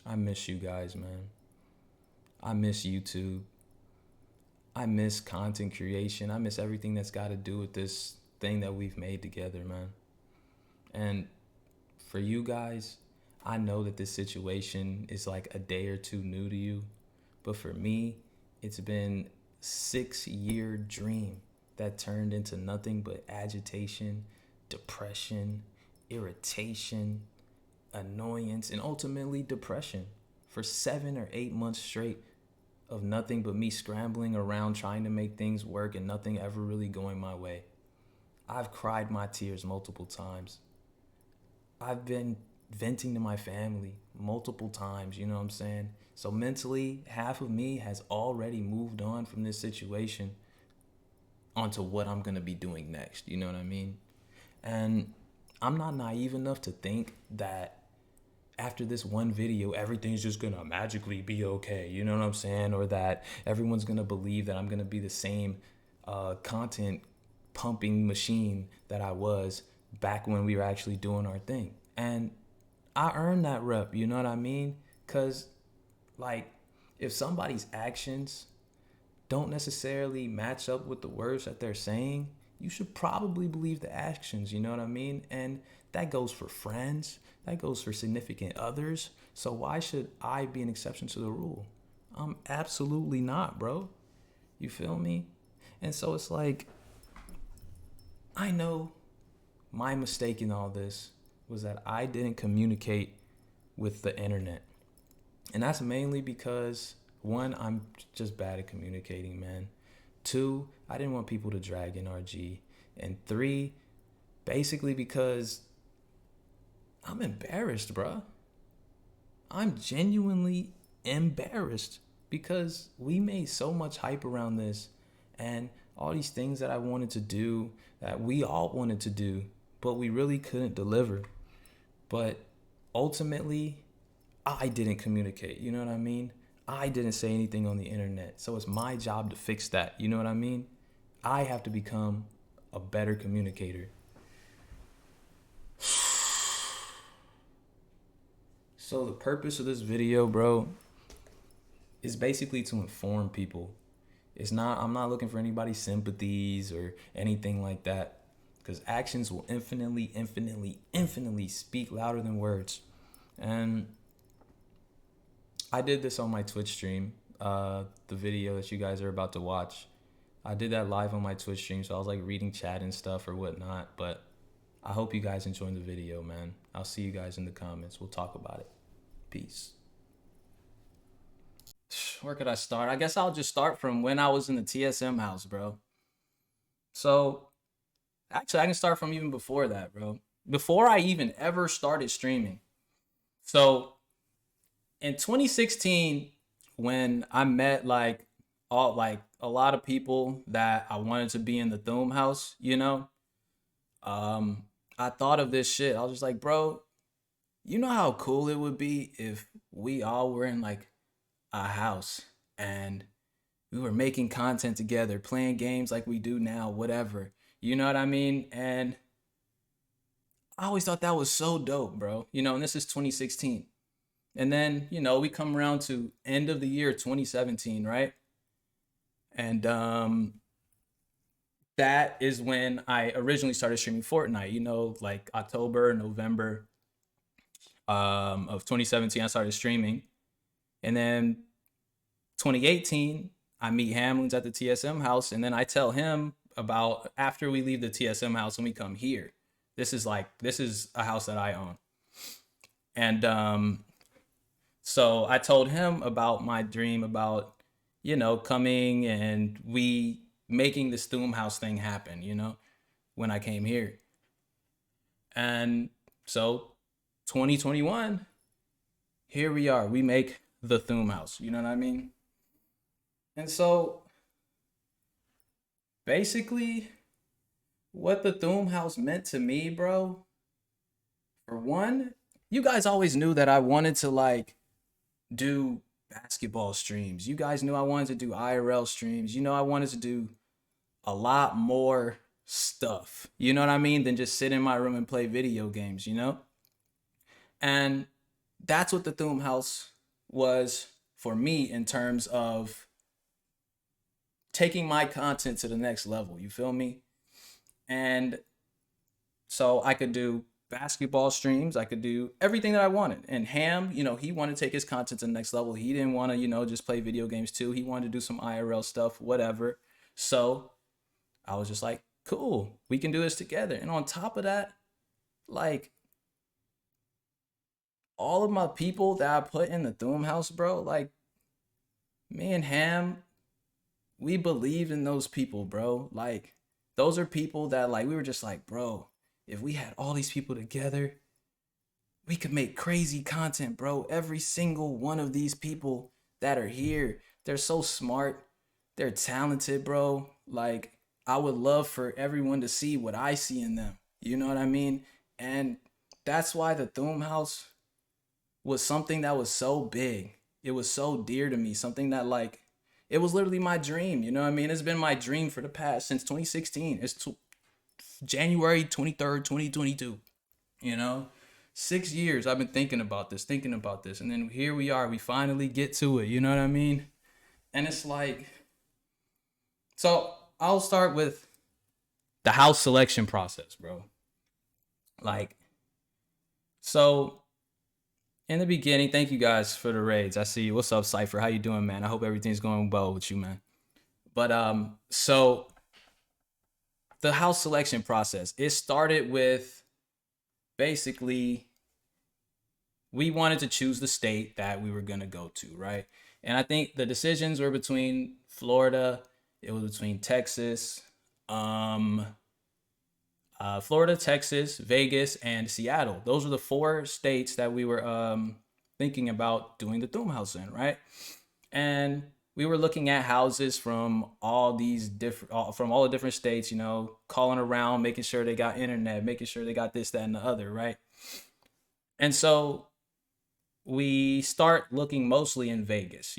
I miss you guys, man. I miss YouTube. I miss content creation. I miss everything that's got to do with this thing that we've made together, man. And for you guys, I know that this situation is like a day or two new to you, but for me, it's been 6 year dream that turned into nothing but agitation, depression, irritation, annoyance, and ultimately depression for 7 or 8 months straight of nothing but me scrambling around trying to make things work and nothing ever really going my way. I've cried my tears multiple times. I've been venting to my family multiple times, you know what I'm saying? So mentally, half of me has already moved on from this situation onto what I'm going to be doing next, you know what I mean? And I'm not naive enough to think that after this one video, everything's just gonna magically be okay. You know what I'm saying? Or that everyone's gonna believe that I'm gonna be the same content pumping machine that I was back when we were actually doing our thing. And I earned that rep, you know what I mean? Because, like, if somebody's actions don't necessarily match up with the words that they're saying, you should probably believe the actions, you know what I mean? And that goes for friends, that goes for significant others. So why should I be an exception to the rule? I'm absolutely not, bro. You feel me? And so it's like, I know my mistake in all this was that I didn't communicate with the internet. And that's mainly because, one, I'm just bad at communicating, man. Two, I didn't want people to drag in RG. And three, basically because I'm embarrassed, bruh. I'm genuinely embarrassed because we made so much hype around this and all these things that I wanted to do, that we all wanted to do, but we really couldn't deliver. But ultimately, I didn't communicate. You know what I mean? I didn't say anything on the internet. So it's my job to fix that. You know what I mean? I have to become a better communicator. So the purpose of this video, bro, is basically to inform people. I'm not looking for anybody's sympathies or anything like that. Because actions will infinitely, infinitely, infinitely speak louder than words. And I did this on my Twitch stream, the video that you guys are about to watch. I did that live on my Twitch stream, so I was like reading chat and stuff or whatnot. But I hope you guys enjoyed the video, man. I'll see you guys in the comments. We'll talk about it. Peace. Where could I start? I guess I'll just start from when I was in the TSM house, bro. So, actually, I can start from even before that, bro. Before I even ever started streaming. So, in 2016, when I met like a lot of people that I wanted to be in the Thoomhouse, you know, I thought of this shit. I was just like, bro, you know how cool it would be if we all were in like a house and we were making content together, playing games like we do now, whatever. You know what I mean? And I always thought that was so dope, bro. You know, and this is 2016. And then, you know, we come around to end of the year 2017, right? And that is when I originally started streaming Fortnite, you know, like October, November of 2017, I started streaming. And then 2018, I meet Hamlins at the TSM house, and then I tell him about after we leave the TSM house and we come here. This is a house that I own. And so I told him about my dream about, you know, coming and we making this Thoomhouse thing happen, you know, when I came here. And so 2021, here we are. We make the Thoomhouse, you know what I mean? And so basically what the Thoomhouse meant to me, bro, for one, you guys always knew that I wanted to like do basketball streams. You guys knew I wanted to do IRL streams. You know, I wanted to do a lot more stuff. You know what I mean? Than just sit in my room and play video games, you know? And that's what the Thoomhouse was for me in terms of taking my content to the next level. You feel me? And so I could do basketball streams. I could do everything that I wanted. And Ham, he wanted to take his content to the next level. He didn't want to, just play video games too. He wanted to do some IRL stuff, whatever. So I was just like, cool, we can do this together. And on top of that, like, all of my people that I put in the Thoomhouse, bro, like, me and Ham, we believed in those people, bro. Like, those are people that, like, we were just like, bro, if we had all these people together, we could make crazy content, bro. Every single one of these people that are here, they're so smart, they're talented, bro. Like, I would love for everyone to see what I see in them. You know what I mean? And that's why the Thoomhouse was something that was so big. It was so dear to me. Something that, like, it was literally my dream. You know what I mean? It's been my dream for the past since 2016. It's January 23rd, 2022. You know, 6 years I've been thinking about this, and then here we are. We finally get to it. You know what I mean? And it's like, so I'll start with the house selection process, bro. Like, so in the beginning, thank you guys for the raids. I see you. What's up, Cypher? How you doing, man? I hope everything's going well with you, man. But so the house selection process, it started with basically we wanted to choose the state that we were gonna go to, right? And I think the decisions were between Florida, it was between Texas, Florida, Texas, Vegas, and Seattle. Those were the four states that we were thinking about doing the Thoomhouse in, right? And we were looking at houses from all these different, from all the different states, calling around, making sure they got internet, making sure they got this, that, and the other, right? And so we start looking mostly in Vegas,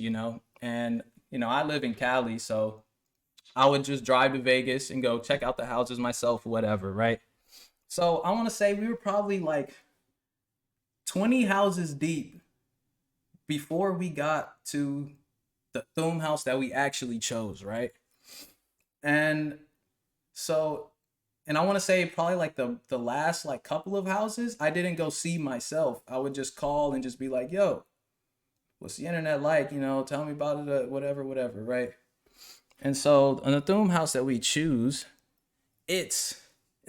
and I live in Cali, so I would just drive to Vegas and go check out the houses myself, whatever, right? So I want to say we were probably like 20 houses deep before we got to the Thoomhouse that we actually chose, right? And so, and I want to say probably like the last like couple of houses, I didn't go see myself. I would just call and just be like, yo, what's the internet like? Tell me about it, whatever, right? And so on the Thoomhouse that we choose, it's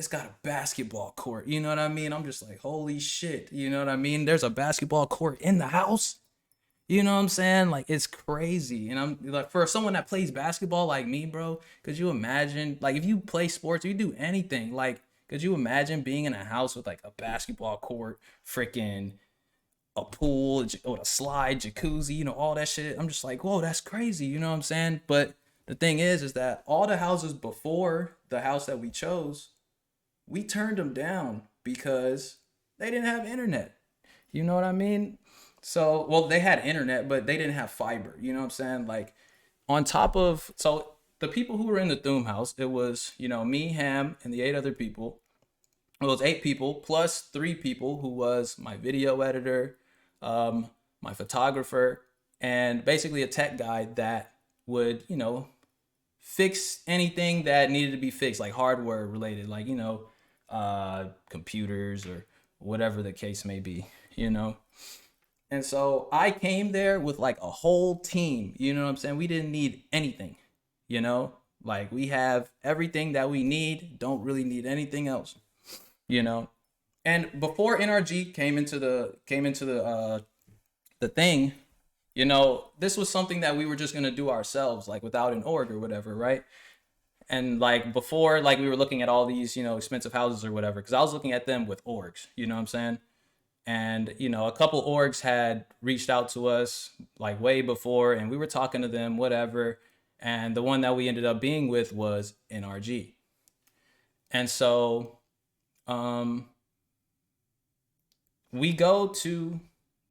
got a basketball court. You know what I mean? I'm just like, holy shit. You know what I mean? There's a basketball court in the house. You know what I'm saying? Like, it's crazy. And I'm like, for someone that plays basketball like me, bro, could you imagine, like, if you play sports, you do anything, like, could you imagine being in a house with like a basketball court, freaking a pool, or a slide, jacuzzi, all that shit? I'm just like, whoa, that's crazy. You know what I'm saying? But the thing is that all the houses before the house that we chose, we turned them down because they didn't have internet. You know what I mean? So, well, they had internet, but they didn't have fiber. You know what I'm saying? Like, on top of, so the people who were in the Thoomhouse, it was, me, Ham, and the 8 other people. It was 8 people plus 3 people who was my video editor, my photographer, and basically a tech guy that would, fix anything that needed to be fixed, like hardware related, like, computers or whatever the case may be, And so I came there with like a whole team, you know what I'm saying? We didn't need anything, like we have everything that we need, don't really need anything else, And before NRG came into the thing, this was something that we were just gonna do ourselves, like without an org or whatever, right? And like before, like we were looking at all these, expensive houses or whatever, because I was looking at them with orgs, you know what I'm saying? And, a couple orgs had reached out to us like way before, and we were talking to them, whatever. And the one that we ended up being with was NRG. And so we go to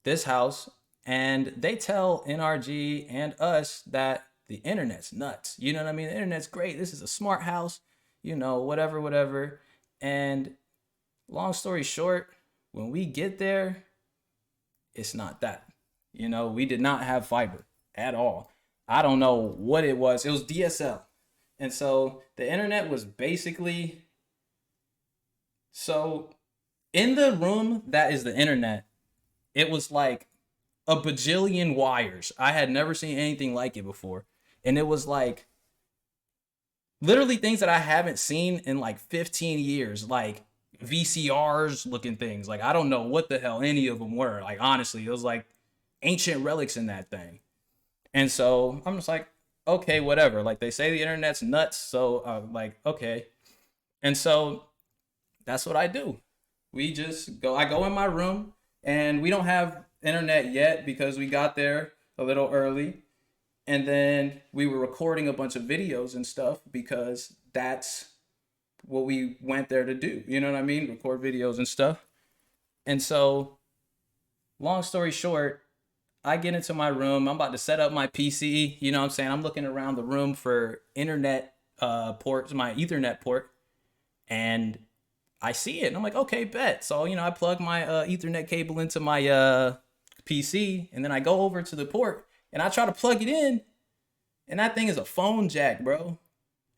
this house and they tell NRG and us that the internet's nuts. You know what I mean? The internet's great. This is a smart house, whatever. And long story short, when we get there, it's not that. You know, we did not have fiber at all. I don't know what it was. It was DSL. And so the internet was basically, so in the room that is the internet, it was like a bajillion wires. I had never seen anything like it before. And it was like literally things that I haven't seen in like 15 years, like VCRs looking things. Like I don't know what the hell any of them were. Like honestly, it was like ancient relics in that thing. And so I'm just like, okay, whatever. Like they say the internet's nuts, so like okay. And so that's what I do. We just go. I go in my room, and we don't have internet yet because we got there a little early, and then we were recording a bunch of videos and stuff because that's what we went there to do. You know what I mean? Record videos and stuff. And so, long story short, I get into my room. I'm about to set up my PC. You know what I'm saying? I'm looking around the room for internet ports, my Ethernet port, and I see it. And I'm like, okay, bet. So, you know, I plug my Ethernet cable into my PC, and then I go over to the port, and I try to plug it in, and that thing is a phone jack, bro.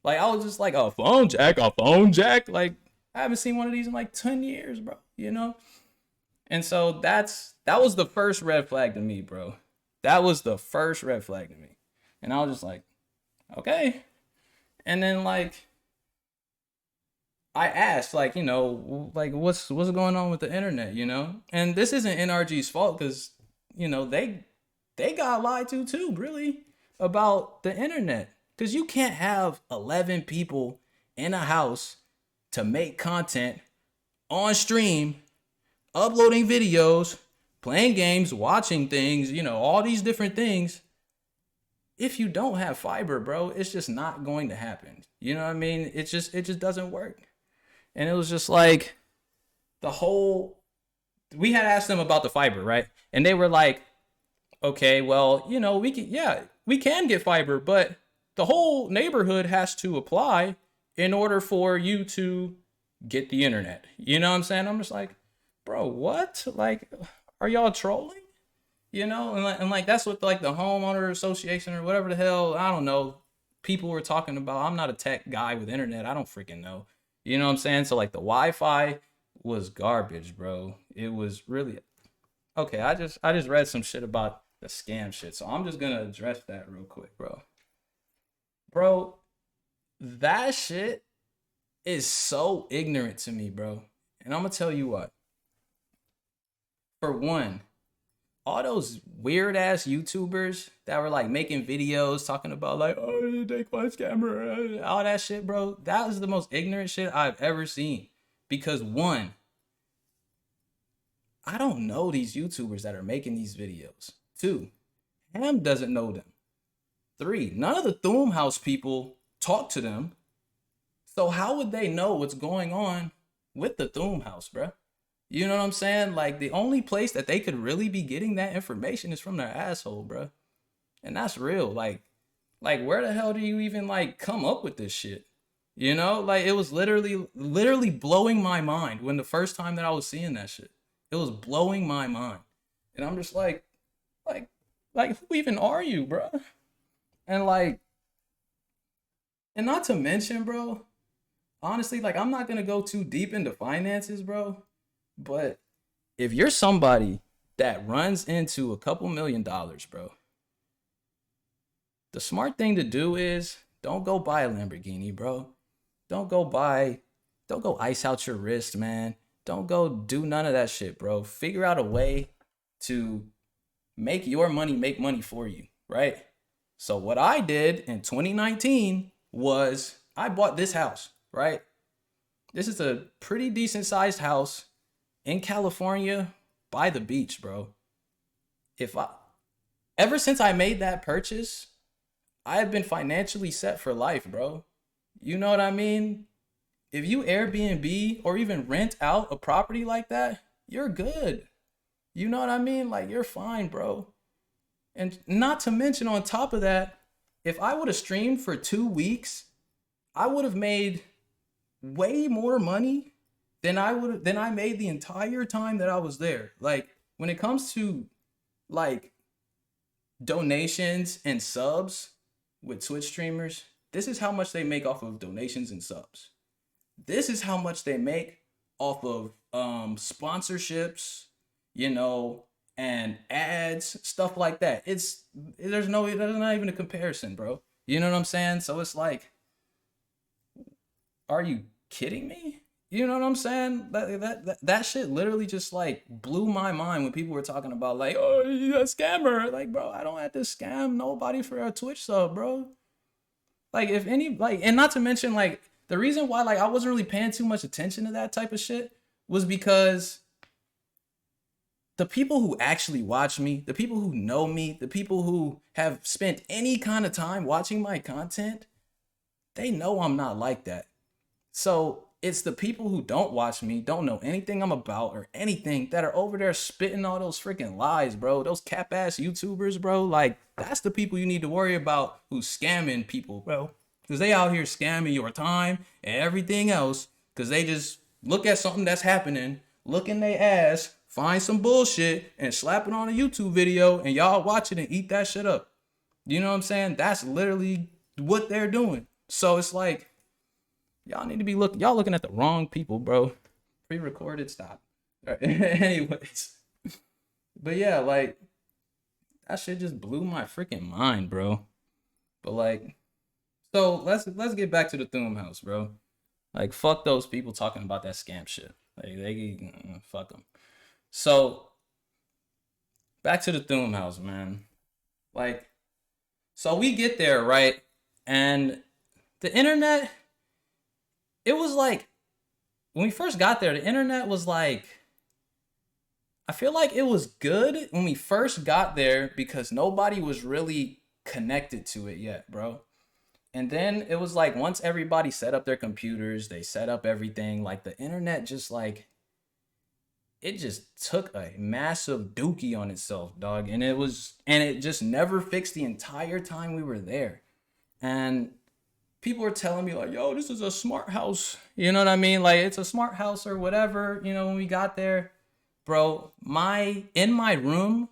Like, I was just like, a phone jack, a phone jack? Like, I haven't seen one of these in like 10 years, bro, you know? And so that was the first red flag to me, bro. That was the first red flag to me. And I was just like, okay. And then like I asked, like, you know, like what's going on with the internet, you know? And this isn't NRG's fault because, you know, they got lied to too, really, about the internet. Because you can't have 11 people in a house to make content on stream, uploading videos, playing games, watching things, you know, all these different things. If you don't have fiber, bro, it's just not going to happen. You know what I mean? It just doesn't work. And it was just like the whole, we had asked them about the fiber, right? And they were like, okay, well, you know, we can get fiber, but the whole neighborhood has to apply in order for you to get the internet. You know what I'm saying? I'm just like, bro, what? Like, are y'all trolling? You know, and like that's what like the homeowner association or whatever the hell, I don't know, people were talking about. I'm not a tech guy with internet. I don't freaking know. You know what I'm saying? So like the Wi-Fi was garbage, bro. It was really okay. I just read some shit about the scam shit. So I'm just gonna address that real quick, bro. Bro, that shit is so ignorant to me, bro. And I'm gonna tell you what. For one, all those weird ass YouTubers that were like making videos talking about like, oh, Daequan scammer, all that shit, bro. That was the most ignorant shit I've ever seen. Because one, I don't know these YouTubers that are making these videos. Two, Ham doesn't know them. Three, none of the Thoomhouse people talk to them. So how would they know what's going on with the Thoomhouse, bro? You know what I'm saying? Like the only place that they could really be getting that information is from their asshole, bro. And that's real. Like where the hell do you even like come up with this shit? You know, like it was literally blowing my mind when the first time that I was seeing that shit. It was blowing my mind. And I'm just like, who even are you, bro? And like, and not to mention, bro, honestly, like I'm not gonna go too deep into finances, bro. But if you're somebody that runs into a couple $1,000,000, bro, the smart thing to do is don't go buy a Lamborghini, bro. Don't go ice out your wrist, man. Don't go do none of that shit, bro. Figure out a way to make your money make money for you, right? So what I did in 2019 was I bought this house, right? This is a pretty decent sized house in California by the beach, bro. Ever since I made that purchase, I have been financially set for life, bro. You know what I mean? If you Airbnb or even rent out a property like that, you're good. You know what I mean? Like you're fine, bro. And not to mention on top of that, if I would have streamed for 2 weeks, I would have made way more money than I made the entire time that I was there. Like when it comes to like donations and subs with Twitch streamers, this is how much they make off of donations and subs. This is how much they make off of sponsorships, you know, and ads, stuff like that. There's not even a comparison, bro. You know what I'm saying? So it's like, are you kidding me? You know what I'm saying? That shit literally just like blew my mind when people were talking about like, oh, you a scammer. Like, bro, I don't have to scam nobody for a Twitch sub, bro. Like, if any, like, and not to mention, like, the reason why, like, I wasn't really paying too much attention to that type of shit was because the people who actually watch me, the people who know me, the people who have spent any kind of time watching my content, they know I'm not like that. So it's the people who don't watch me, don't know anything I'm about or anything, that are over there spitting all those freaking lies, bro. Those cap ass YouTubers, bro. Like, that's the people you need to worry about who's scamming people, bro. Because they out here scamming your time and everything else. Because they just look at something that's happening, look in their ass, find some bullshit, and slap it on a YouTube video, and y'all watch it and eat that shit up. You know what I'm saying? That's literally what they're doing. So it's like, y'all need to be y'all looking at the wrong people, bro. Pre-recorded, stop. Right. Anyways. But yeah, like, that shit just blew my freaking mind, bro. But like, so let's get back to the Thoomhouse, bro. Like, fuck those people talking about that scam shit. Like, they fuck them. So back to the Thoomhouse, man. Like, so we get there, right? And the internet, it was like, when we first got there, the internet was like, I feel like it was good when we first got there because nobody was really connected to it yet, bro. And then it was like, once everybody set up their computers, they set up everything, like, the internet just like, it just took a massive dookie on itself, dog. And it just never fixed the entire time we were there. And people were telling me like, yo, this is a smart house. You know what I mean? Like, it's a smart house or whatever, you know, when we got there. Bro, in my room,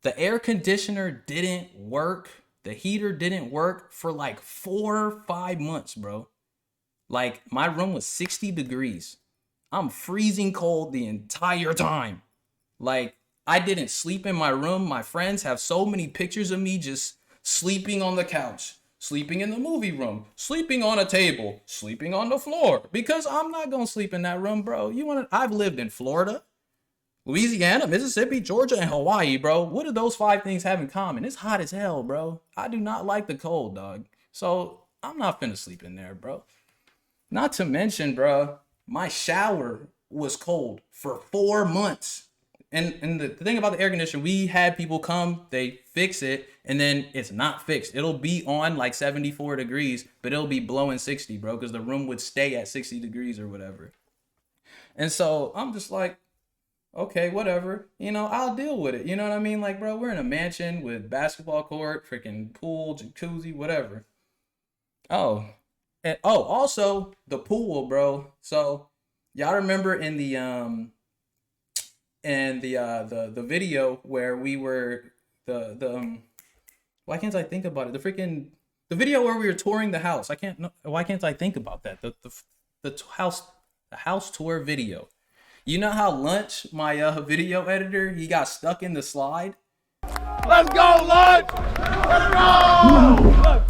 the air conditioner didn't work. The heater didn't work for like 4 or 5 months, bro. Like, my room was 60 degrees. I'm freezing cold the entire time. Like, I didn't sleep in my room. My friends have so many pictures of me just sleeping on the couch, sleeping in the movie room, sleeping on a table, sleeping on the floor, because I'm not gonna sleep in that room, bro. I've lived in Florida, Louisiana, Mississippi, Georgia, and Hawaii, bro. What do those 5 things have in common? It's hot as hell, bro. I do not like the cold, dog. So I'm not finna sleep in there, bro. Not to mention, bro, my shower was cold for 4 months. And the thing about the air conditioner, we had people come, they fix it, and then it's not fixed. It'll be on like 74 degrees, but it'll be blowing 60, bro, because the room would stay at 60 degrees or whatever. And so I'm just like, okay, whatever. You know, I'll deal with it. You know what I mean? Like, bro, we're in a mansion with basketball court, freaking pool, jacuzzi, whatever. Oh, and also the pool, bro. So y'all remember in the video where we were why can't I think about it? The video where we were touring the house. Why can't I think about that? The house tour video. You know how Lunch, my video editor, he got stuck in the slide? Let's go, Lunch! Let's go!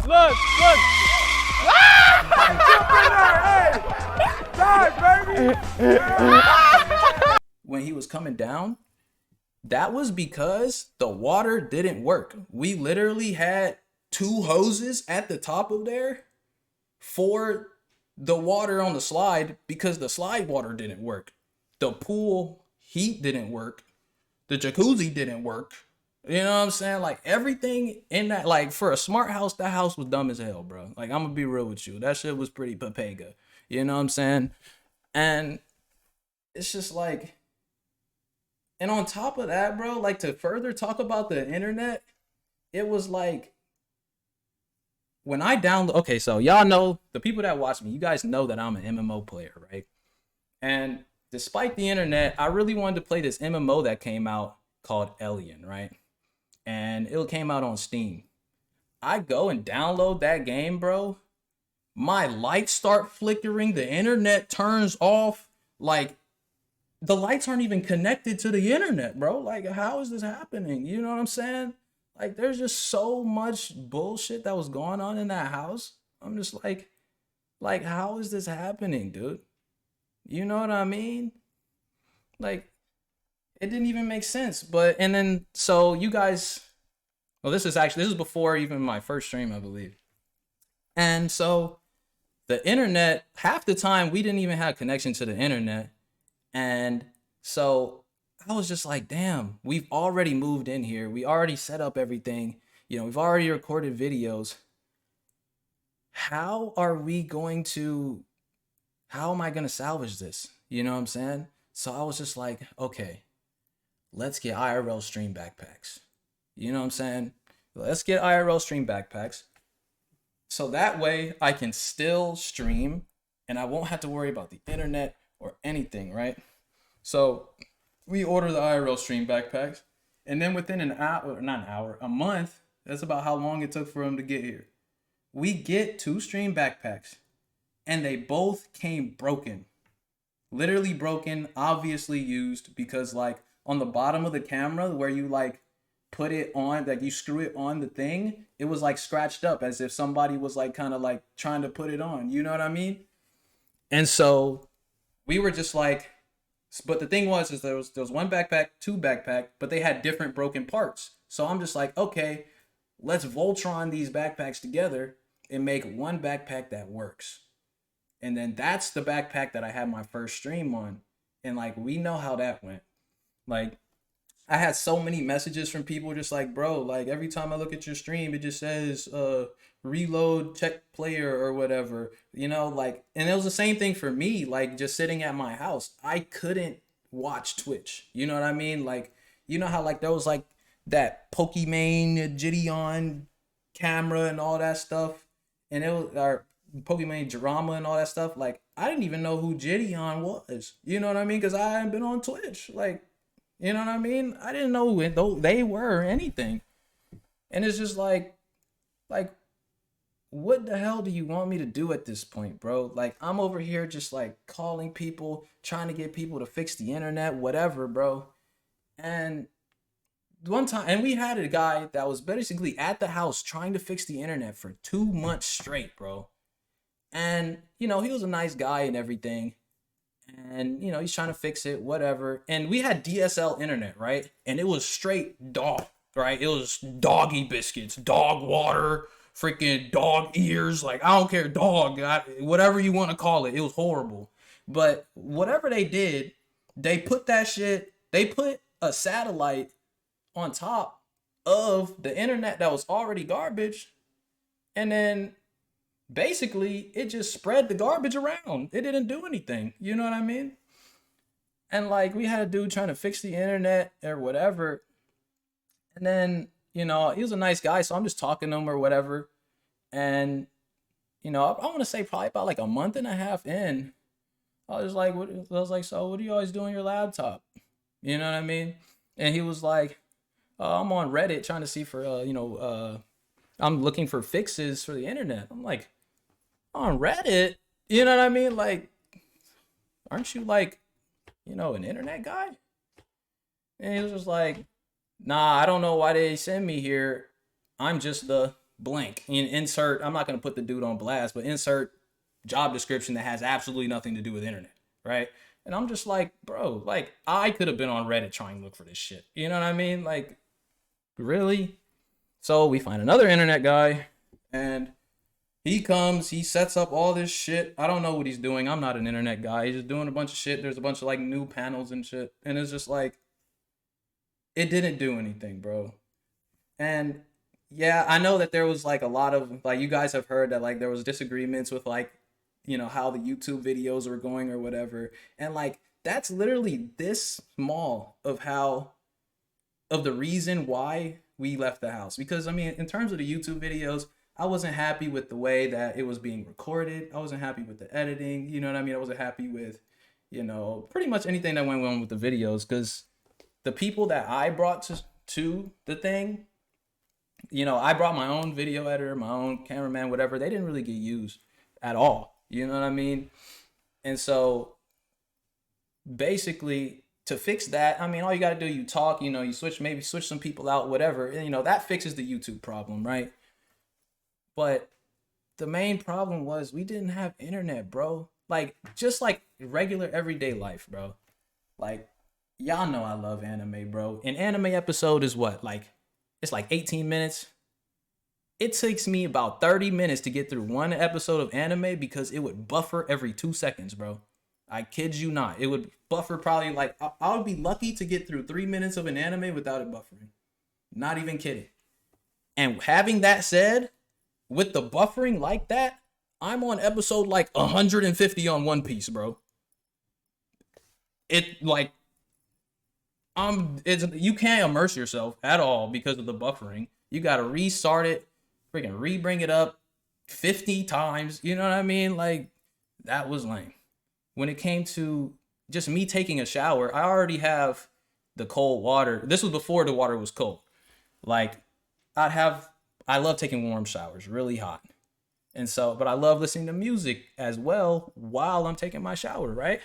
Lunch! Ah! Jump in there, hey! Die, baby! When he was coming down, that was because the water didn't work. We literally had 2 hoses at the top of there for the water on the slide because the slide water didn't work. The pool heat didn't work. The jacuzzi didn't work. You know what I'm saying? Like, everything in that, like, for a smart house, that house was dumb as hell, bro. Like, I'm gonna be real with you. That shit was pretty papega. You know what I'm saying? And it's just like, and on top of that, bro, like, to further talk about the internet, it was like, when I download, okay, so y'all know, the people that watch me, you guys know that I'm an MMO player, right? And despite the internet, I really wanted to play this MMO that came out called Alien, right? and it came out on Steam. I go and download that game, bro. My lights start flickering, the internet turns off. Like, the lights aren't even connected to the internet, bro. Like, how is this happening? You know what I'm saying? Like, there's just so much bullshit that was going on in that house. I'm just like, how is this happening, dude? You know what I mean? Like, it didn't even make sense. But and then so you guys, well, this is before even my first stream, I believe. And so the internet, half the time we didn't even have connection to the internet. And so I was just like, damn, we've already moved in here. We already set up everything. We've already recorded videos. How are we going to, how am I going to salvage this? You know what I'm saying? So I was just like, okay, let's get IRL stream backpacks. You know what I'm saying? Let's get IRL stream backpacks. So that way I can still stream and I won't have to worry about the internet or anything, right? So we order the IRL stream backpacks, and then within an hour, not an hour, a month, that's about how long it took for them to get here. We get 2 stream backpacks, and they both came broken. Literally broken, obviously used, because like on the bottom of the camera where you like put it on, like you screw it on the thing, it was like scratched up as if somebody was like kind of like trying to put it on. You know what I mean? And so we were just like, but the thing was, is there was one backpack, 2 backpack, but they had different broken parts. So I'm just like, okay, let's Voltron these backpacks together and make one backpack that works. And then that's the backpack that I had my first stream on. And like, we know how that went. Like, I had so many messages from people just like, bro, like every time I look at your stream, it just says reload, check player or whatever, like, and it was the same thing for me, like just sitting at my house. I couldn't watch Twitch. You know what I mean? Like, you know how like there was like that Pokimane Gideon camera and all that stuff, and it was our Pokimane drama and all that stuff. Like, I didn't even know who Gideon was. You know what I mean? Because I hadn't been on Twitch. Like, you know what I mean? I didn't know who they were or anything. And it's just like, what the hell do you want me to do at this point, bro? Like, I'm over here just like calling people, trying to get people to fix the internet, whatever, bro. And one time, and we had a guy that was basically at the house trying to fix the internet for 2 months straight, bro. And, he was a nice guy and everything. And, he's trying to fix it, whatever. And we had DSL internet, right? And it was straight dog, right? It was doggy biscuits, dog water, freaking dog ears. Like, I don't care, dog, whatever you want to call it. It was horrible. But whatever they did, they put a satellite on top of the internet that was already garbage. And then basically it just spread the garbage around. It didn't do anything. You know what I mean? And like, we had a dude trying to fix the internet or whatever. And then, he was a nice guy. So I'm just talking to him or whatever. And, I want to say probably about like a month and a half in, I was like, so what do you always do on your laptop? You know what I mean? And he was like, I'm on Reddit trying to see for, I'm looking for fixes for the internet. I'm like, on Reddit? You know what I mean? Like, aren't you like, an internet guy? And he was just like, nah, I don't know why they send me here. I'm just the blank. And insert, I'm not going to put the dude on blast, but insert job description that has absolutely nothing to do with internet, right? And I'm just like, bro, like, I could have been on Reddit trying to look for this shit. You know what I mean? Like, really? So we find another internet guy, and he comes, he sets up all this shit. I don't know what he's doing. I'm not an internet guy. He's just doing a bunch of shit. There's a bunch of like new panels and shit. And it's just like, it didn't do anything, bro. And yeah, I know that there was like a lot of, like, you guys have heard that like there was disagreements with like, how the YouTube videos were going or whatever. And like, that's literally this small of the reason why we left the house. Because I mean, in terms of the YouTube videos, I wasn't happy with the way that it was being recorded. I wasn't happy with the editing. You know what I mean? I wasn't happy with, pretty much anything that went on with the videos. Because the people that I brought to the thing I brought my own video editor, my own cameraman, whatever. They didn't really get used at all. You know what I mean? And so basically, to fix that, I mean, all you got to do, you talk, you maybe switch some people out, whatever. And, that fixes the YouTube problem, right? But the main problem was we didn't have internet, bro. Like, just like regular everyday life, bro. Like, y'all know I love anime, bro. An anime episode is what? Like, it's like 18 minutes. It takes me about 30 minutes to get through one episode of anime because it would buffer every 2 seconds, bro. I kid you not. It would buffer probably like, I would be lucky to get through 3 minutes of an anime without it buffering. Not even kidding. And having that said, with the buffering like that, I'm on episode like 150 on One Piece, bro. It like you can't immerse yourself at all because of the buffering. You gotta restart it, freaking re-bring it up 50 times. You know what I mean? Like, that was lame. When it came to just me taking a shower, I already have the cold water. This was before the water was cold. Like, I love taking warm showers, really hot. And so, but I love listening to music as well while I'm taking my shower, right?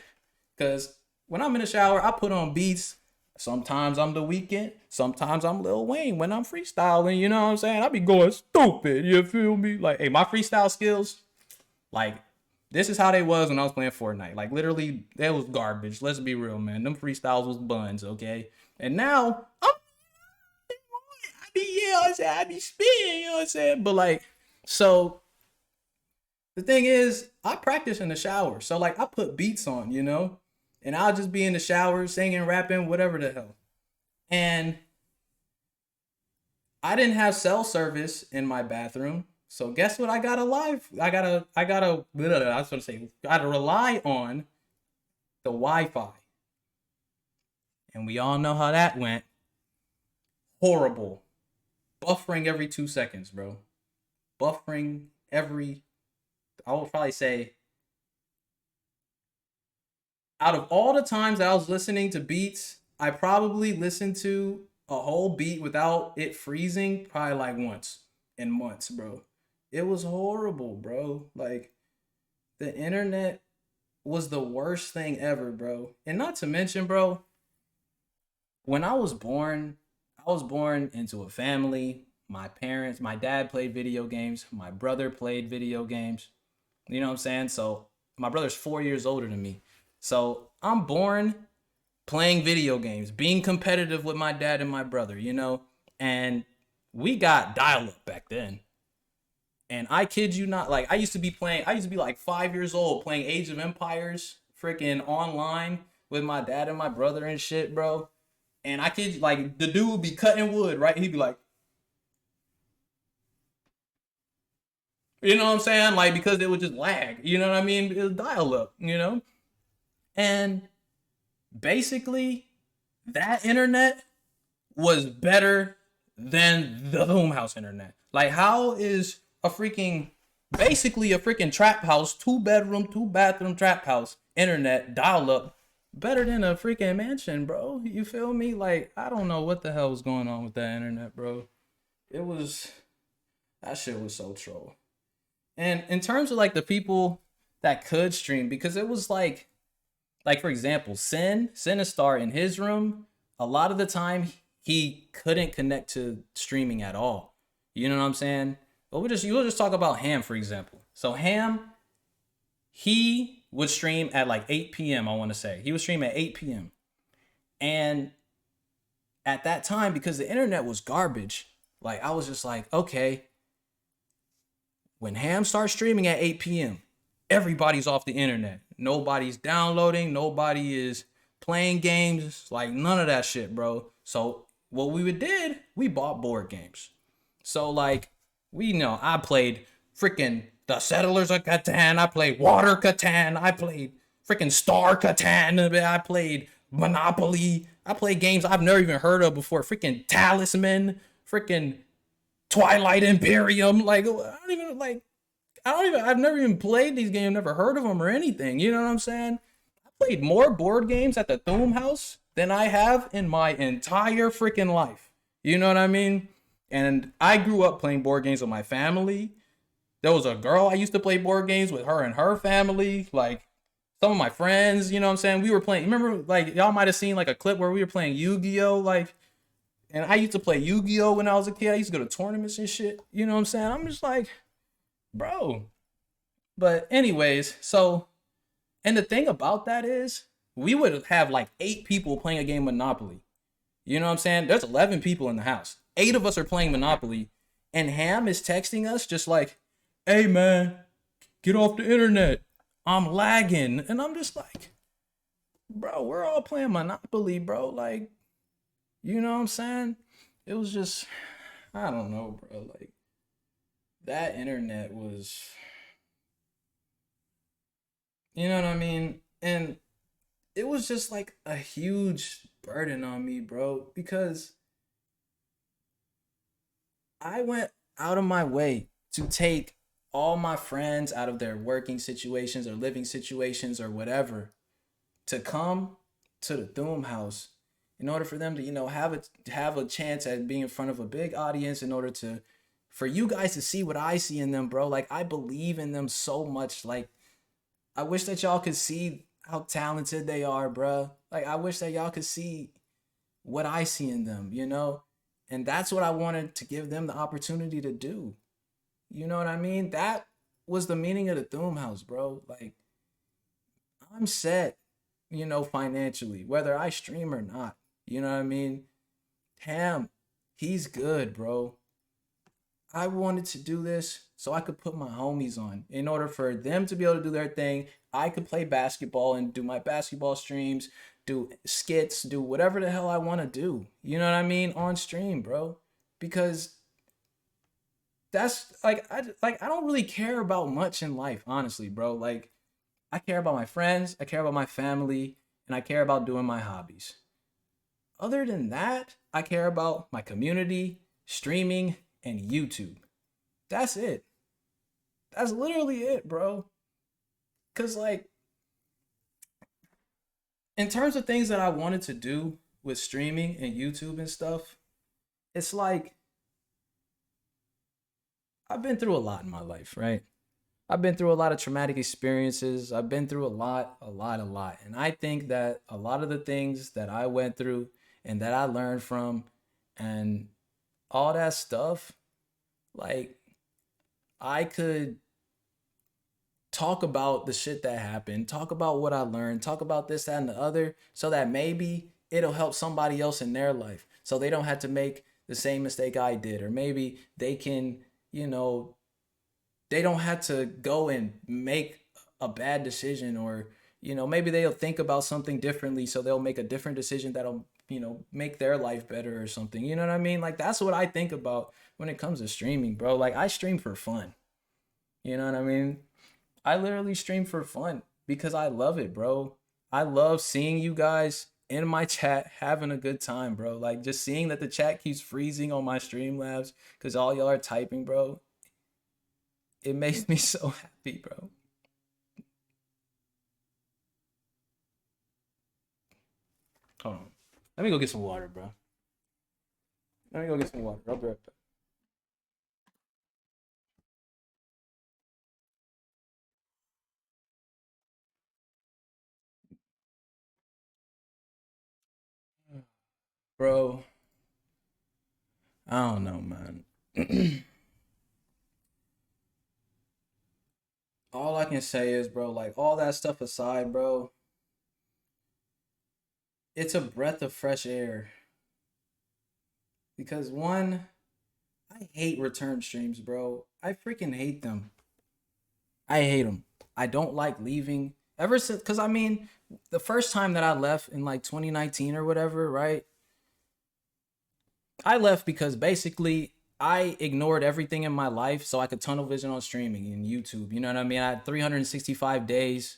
Because when I'm in the shower, I put on beats. Sometimes I'm The Weeknd. Sometimes I'm Lil Wayne when I'm freestyling. You know what I'm saying? I be going stupid. You feel me? Like, hey, my freestyle skills, like, this is how they was when I was playing Fortnite. Like, literally, that was garbage. Let's be real, man. Them freestyles was buns, okay? And now, I be spitting, you know what I'm saying? But, like, so the thing is, I practice in the shower. So, like, I put beats on, and I'll just be in the shower singing, rapping, whatever the hell. And I didn't have cell service in my bathroom. So guess what? I gotta rely on the Wi-Fi. And we all know how that went. Horrible. Buffering every 2 seconds, bro. Buffering I would probably say, out of all the times that I was listening to beats, I probably listened to a whole beat without it freezing probably like once in months, bro. It was horrible, bro. Like, the internet was the worst thing ever, bro. And not to mention, bro, when I was born into a family. My dad played video games. My brother played video games. You know what I'm saying? So my brother's 4 years older than me. So I'm born playing video games, being competitive with my dad and my brother, and we got dial-up back then. And I kid you not, like, I used to be like 5 years old playing Age of Empires freaking online with my dad and my brother and shit, bro. And I kid you, like, the dude would be cutting wood, right? He'd be like, you know what I'm saying? Like, because it would just lag, you know what I mean? It was dial up, And basically, that internet was better than the Thoomhouse internet. Like, how is basically a freaking trap house, 2-bedroom, 2-bathroom trap house internet dial up better than a freaking mansion, bro? You feel me? Like, I don't know what the hell was going on with that internet, bro. That shit was so troll. And in terms of like the people that could stream, because it was like for example, Sinistar in his room, a lot of the time he couldn't connect to streaming at all. You know what I'm saying? But we'll just talk about Ham, for example. So Ham, he would stream at like 8 p.m. I want to say he would stream at 8 p.m. And at that time, because the internet was garbage, like, I was just like, okay, when Ham starts streaming at 8 p.m., everybody's off the internet. Nobody's downloading. Nobody is playing games. Like, none of that shit, bro. So what we bought board games. So, like, I played freaking the Settlers of Catan. I played Water Catan. I played freaking Star Catan. I played Monopoly. I played games I've never even heard of before. Freaking Talisman. Freaking Twilight Imperium. Like, I've never even played these games, never heard of them or anything. You know what I'm saying? I played more board games at the Thoomhouse than I have in my entire freaking life. You know what I mean? And I grew up playing board games with my family. There was a girl I used to play board games with, her and her family. Like some of my friends, you know what I'm saying? We were playing. Remember, like y'all might have seen like a clip where we were playing Yu-Gi-Oh! Like, and I used to play Yu-Gi-Oh! When I was a kid. I used to go to tournaments and shit. You know what I'm saying? I'm just like, bro. But anyways, so and the thing about that is we would have like 8 people playing a game Monopoly. You know what I'm saying? There's 11 people in the house. 8 of us are playing Monopoly, and Ham is texting us just like, "Hey man, get off the internet. I'm lagging." And I'm just like, "Bro, we're all playing Monopoly, bro. Like, you know what I'm saying?" It was just, I don't know, bro. Like that internet was, you know what I mean? And it was just like a huge burden on me, bro, because I went out of my way to take all my friends out of their working situations or living situations or whatever to come to the Thoomhouse in order for them to, have a chance at being in front of a big audience, in order to for you guys to see what I see in them, bro. Like I believe in them so much. Like I wish that y'all could see how talented they are, bro. Like I wish that y'all could see what I see in them, you know? And that's what I wanted to give them the opportunity to do. You know what I mean? That was the meaning of the Thoomhouse, bro. Like, I'm set, financially, whether I stream or not. You know what I mean? Ham, he's good, bro. I wanted to do this so I could put my homies on. In order for them to be able to do their thing, I could play basketball and do my basketball streams, do skits, do whatever the hell I want to do. You know what I mean? On stream, bro. Because that's I don't really care about much in life, honestly, bro. Like I care about my friends, I care about my family, and I care about doing my hobbies. Other than that, I care about my community, streaming, and YouTube. That's it. That's literally it, bro. Cause like in terms of things that I wanted to do with streaming and YouTube and stuff, it's like I've been through a lot in my life, right? I've been through a lot of traumatic experiences. I've been through a lot, a lot, a lot. And I think that a lot of the things that I went through and that I learned from and all that stuff, like I could talk about the shit that happened, talk about what I learned, talk about this, that, and the other, so that maybe it'll help somebody else in their life. So they don't have to make the same mistake I did. Or maybe they can, they don't have to go and make a bad decision, or maybe they'll think about something differently, so they'll make a different decision that'll make their life better or something. You know what I mean? Like that's what I think about when it comes to streaming, bro. Like I stream for fun. You know what I mean? I literally stream for fun because I love it, bro. I love seeing you guys in my chat having a good time, bro. Like just seeing that the chat keeps freezing on my Streamlabs because all y'all are typing, bro. It makes me so happy, bro. Hold on. Let me go get some water, bro. Let me go get some water. I'll be right back. Bro, I don't know, man. All I can say is, bro, like all that stuff aside, bro, it's a breath of fresh air. Because one, I hate return streams, bro. I freaking hate them. I hate them. I don't like leaving. Ever since, because I mean, the first time that I left in like 2019 or whatever, right? I left because basically I ignored everything in my life so I could tunnel vision on streaming and YouTube. You know what I mean? I had 365 days,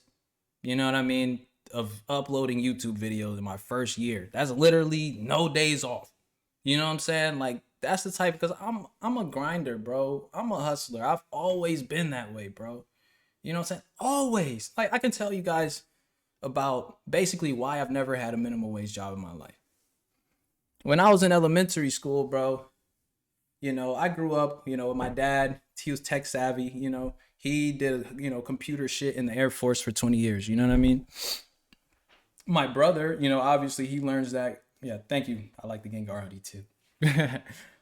you know what I mean, of uploading YouTube videos in my first year. That's literally no days off. You know what I'm saying? Like that's the type, because I'm a grinder, bro. I'm a hustler. I've always been that way, bro. You know what I'm saying? Always. Like I can tell you guys about basically why I've never had a minimum wage job in my life. When I was in elementary school, bro, I grew up, with my dad. He was tech savvy. He did, computer shit in the Air Force for 20 years. You know what I mean? My brother, obviously he learns that. Yeah, thank you. I like the Gengar hoodie too.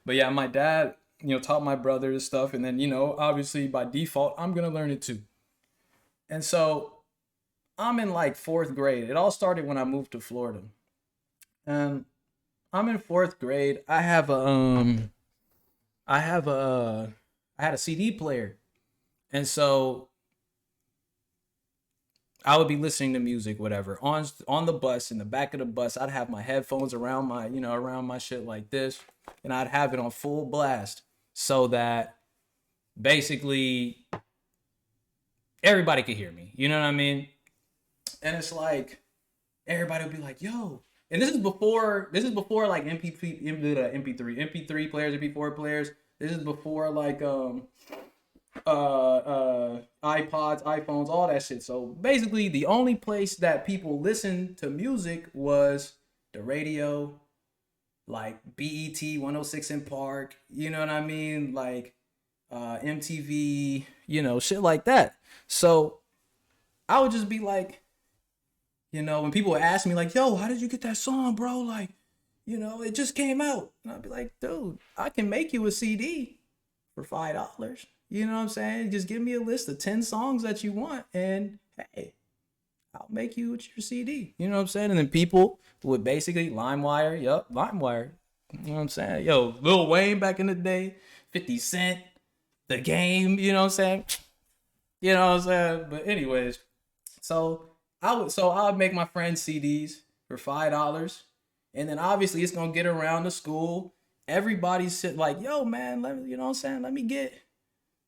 But yeah, my dad, taught my brother this stuff. And then, obviously by default, I'm going to learn it too. And so I'm in like fourth grade. It all started when I moved to Florida. And I'm in fourth grade. I have a, I had a CD player. And so I would be listening to music, whatever, on the bus, in the back of the bus. I'd have my headphones around my shit like this, and I'd have it on full blast so that basically everybody could hear me. You know what I mean? And it's like everybody would be like, "Yo," and this is before like MP3 players, MP4 players. This is before like iPods, iPhones, all that shit. So basically the only place that people listened to music was the radio, like BET 106 in Park, you know what I mean? Like MTV, shit like that. So I would just be like, when people would ask me like, "Yo, how did you get that song, bro?" Like, it just came out. And I'd be like, "Dude, I can make you a CD for $5. You know what I'm saying? Just give me a list of 10 songs that you want, and hey, I'll make you your CD." You know what I'm saying? And then people would basically LimeWire, LimeWire. You know what I'm saying? Yo, Lil Wayne back in the day, 50 Cent, The Game, you know what I'm saying? You know what I'm saying? But anyways, so I would make my friends CDs for $5. And then obviously it's gonna get around the school. Everybody's like, "Yo, man, you know what I'm saying? Let me get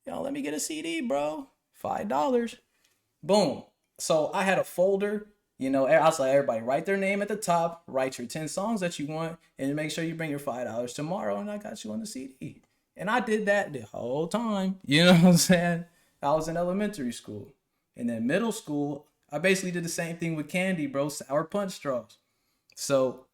a CD, bro. $5." Boom. So I had a folder. I was like, everybody write their name at the top, write your 10 songs that you want, and make sure you bring your $5 tomorrow, and I got you on the CD. And I did that the whole time. You know what I'm saying? I was in elementary school. And then middle school, I basically did the same thing with candy, bro. Sour punch straws. So,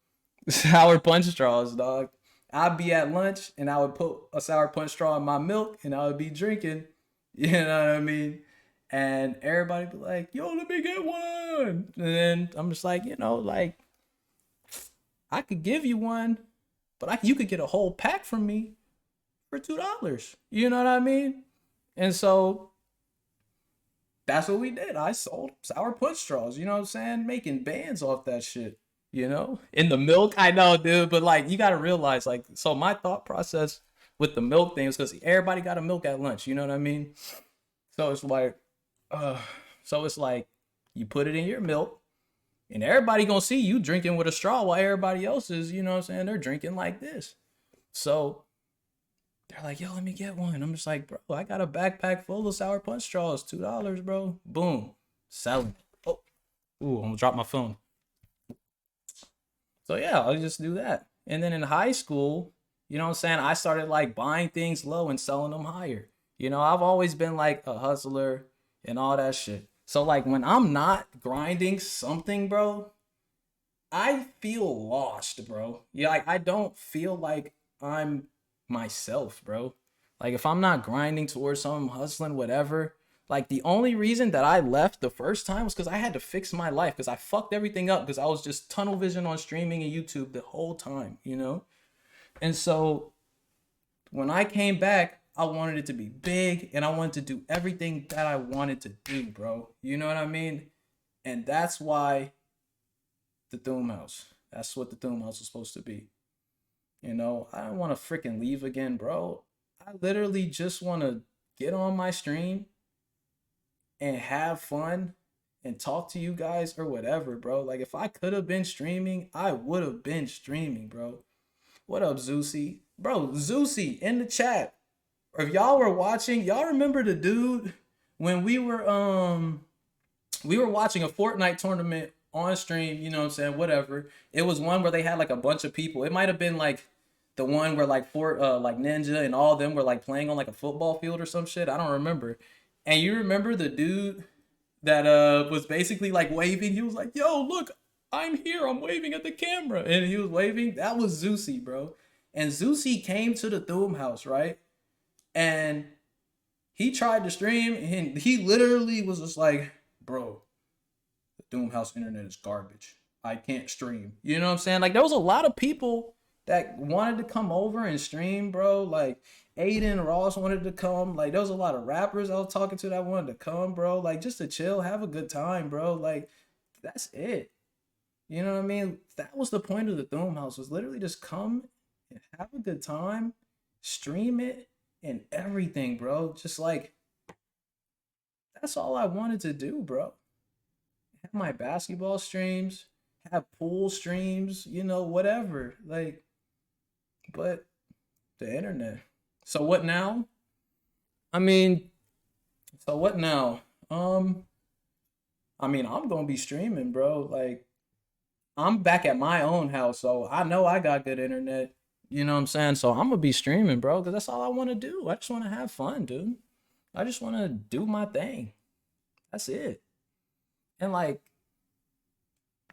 sour punch straws, dog. I'd be at lunch and I would put a sour punch straw in my milk and I would be drinking. You know what I mean? And everybody be like, "Yo, let me get one." And then I'm just like, like, I could give you one, but you could get a whole pack from me for $2. You know what I mean? And so that's what we did. I sold sour punch straws, you know what I'm saying? Making bands off that shit. In the milk. I know, dude, but like, you gotta realize, like, so my thought process with the milk thing is because everybody got a milk at lunch, you know what I mean? So it's like, you put it in your milk, and everybody gonna see you drinking with a straw while everybody else is, you know what I'm saying, they're drinking like this. So they're like, "Yo, let me get one." I'm just like, "Bro, I got a backpack full of sour punch straws, $2, bro." Boom, selling. Oh, ooh, I'm gonna drop my phone. So yeah, I'll just do that. And then in high school, you know what I'm saying, I started like buying things low and selling them higher. I've always been like a hustler and all that shit. So like when I'm not grinding something, bro, I feel lost, bro. Yeah, like I don't feel like I'm myself, bro. Like if I'm not grinding towards something, hustling, whatever, like the only reason that I left the first time was because I had to fix my life because I fucked everything up because I was just tunnel vision on streaming and YouTube the whole time. And so when I came back, I wanted it to be big and I wanted to do everything that I wanted to do, bro. You know what I mean? And that's why the Thoomhouse. That's what the Thoomhouse is supposed to be. I don't want to freaking leave again, bro. I literally just want to get on my stream and have fun and talk to you guys or whatever, bro. Like if I could have been streaming, I would have been streaming, bro. What up, Zeusy? Bro, Zeusy in the chat. Or if y'all were watching, y'all remember the dude when we were watching a Fortnite tournament on stream, you know what I'm saying? Whatever. It was one where they had like a bunch of people. It might have been like the one where like like Ninja and all of them were like playing on like a football field or some shit. I don't remember. And you remember the dude that was basically like waving? He was like, "Yo, look, I'm here. I'm waving at the camera." And he was waving. That was Zeusy, bro. And Zusi came to the Thoomhouse, right? And he tried to stream, and he literally was just like, bro, the Thoomhouse internet is garbage. I can't stream. You know what I'm saying? Like, there was a lot of people that wanted to come over and stream, bro. Like, Aiden Ross wanted to come. Like, there was a lot of rappers I was talking to that wanted to come, bro. Like, just to chill, have a good time, bro. Like, that's it. You know what I mean? That was the point of the Thoomhouse, was literally just come and have a good time, stream it, and everything, bro. Just like, that's all I wanted to do, bro. Have my basketball streams, have pool streams, you know, whatever. Like, but the internet. So what now? I mean, so what now? I mean, I'm gonna be streaming, bro. Like, I'm back at my own house, so I know I got good internet. You know what I'm saying? So I'm gonna be streaming, bro, because that's all I want to do. I just want to have fun, dude. I just want to do my thing. That's it. And like,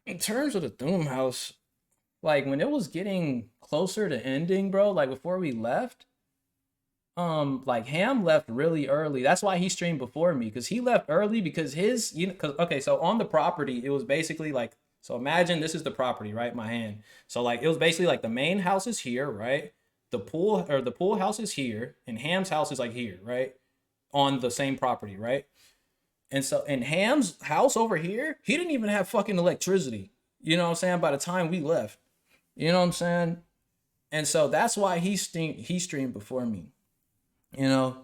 in terms of the Doom House, like when it was getting closer to ending, bro, like before we left, like Ham left really early. That's why he streamed before me, because he left early because his, you know, because okay, so on the property, it was basically like, so imagine this is the property, right? My hand. So like it was basically like the main house is here, right? The pool house is here, and Ham's house is like here, right? On the same property, right? And so in Ham's house over here, he didn't even have fucking electricity. You know what I'm saying? By the time we left. You know what I'm saying? And so that's why he streamed before me. You know,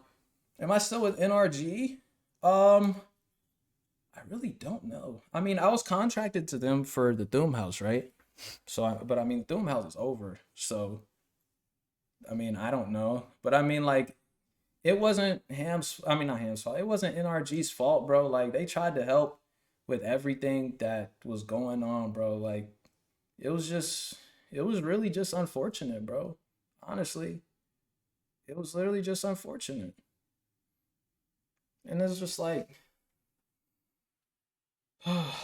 am I still with NRG? I really don't know. I mean, I was contracted to them for the Doom House, right? But I mean, Doom House is over. So, I mean, I don't know. But I mean, like, it wasn't I mean, not Ham's fault. It wasn't NRG's fault, bro. Like, they tried to help with everything that was going on, bro. Like, it was just, it was really just unfortunate, bro. Honestly, it was literally just unfortunate. And it's just like,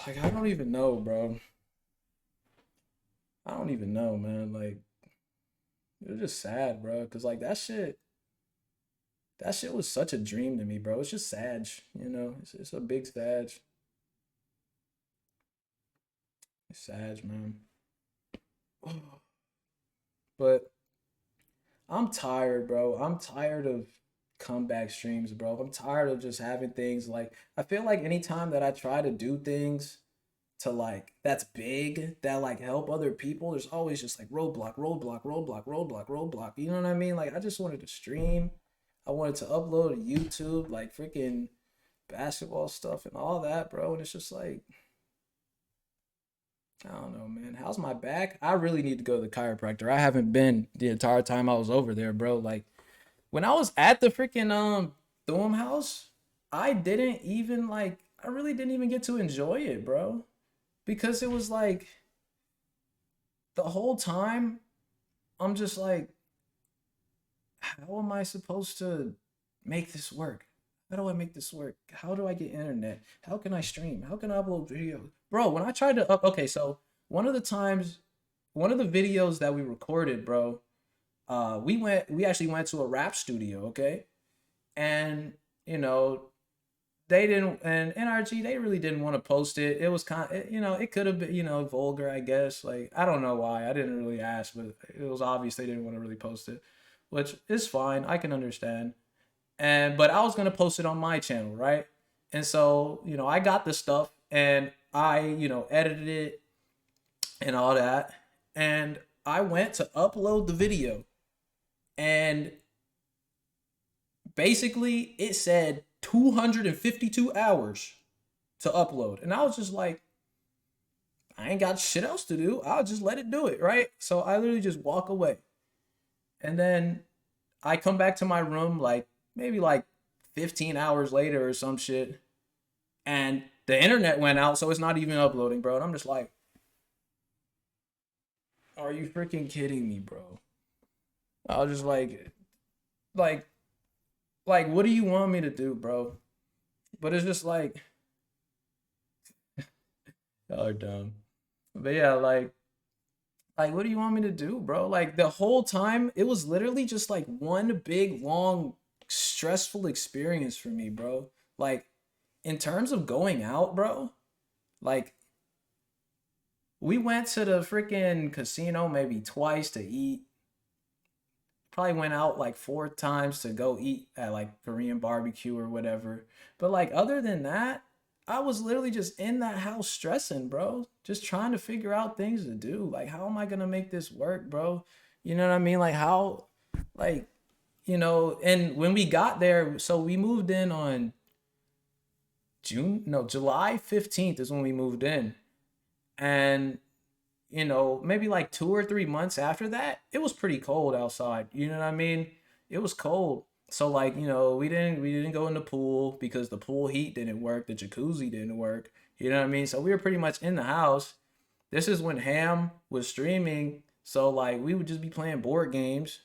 like, I don't even know, bro. I don't even know, man. Like, it was just sad, bro. Cause like that shit was such a dream to me, bro. It's just sad, you know. It's a big sad. It's sad, man. But I'm tired, bro. I'm tired of comeback streams, bro. I'm tired of just having things like, I feel like anytime that I try to do things to like that's big that like help other people, there's always just like roadblock, roadblock, roadblock, roadblock, roadblock. You know what I mean? Like I just wanted to stream. I wanted to upload to YouTube, like freaking basketball stuff and all that, bro. And it's just like, I don't know, man. How's my back? I really need to go to the chiropractor. I haven't been the entire time I was over there, bro. Like when I was at the freaking Thorm house, I really didn't even get to enjoy it, bro. Because it was like the whole time I'm just like, how am I supposed to make this work? How do I make this work? How do I get internet? How can I stream? How can I upload videos? Bro, when I tried to okay, so one of the times, one of the videos that we recorded, bro, we actually went to a rap studio, okay? And, you know, they didn't, and NRG, they really didn't want to post it. It was you know, it could have been, you know, vulgar, I guess. Like, I don't know why. I didn't really ask, but it was obvious they didn't want to really post it, which is fine. I can understand. But I was gonna post it on my channel, right? And so, you know, I got the stuff and I, you know, edited it and all that. And I went to upload the video and basically it said 252 hours to upload. And I was just like, I ain't got shit else to do. I'll just let it do it, right? So I literally just walk away. And then I come back to my room like maybe like 15 hours later or some shit. And the internet went out, so it's not even uploading, bro. And I'm just like, are you freaking kidding me, bro? I was just like, what do you want me to do, bro? But it's just like, y'all are dumb. But yeah, like, Like, what do you want me to do, bro? Like, the whole time, it was literally just like one big, long, stressful experience for me, bro. Like, in terms of going out, bro, like, we went to the freaking casino maybe twice to eat. Probably went out like 4 times to go eat at like Korean barbecue or whatever. But like, other than that, I was literally just in that house stressing, bro. Just trying to figure out things to do. Like, how am I gonna make this work, bro? You know what I mean? Like, how, like, and when we got there, so we moved in on July 15th is when we moved in. And maybe like 2 or 3 months after that, it was pretty cold outside. You know what I mean? It was cold. So like, we didn't go in the pool because the pool heat didn't work, the jacuzzi didn't work. You know what I mean? So we were pretty much in the house. This is when Ham was streaming. So like we would just be playing board games.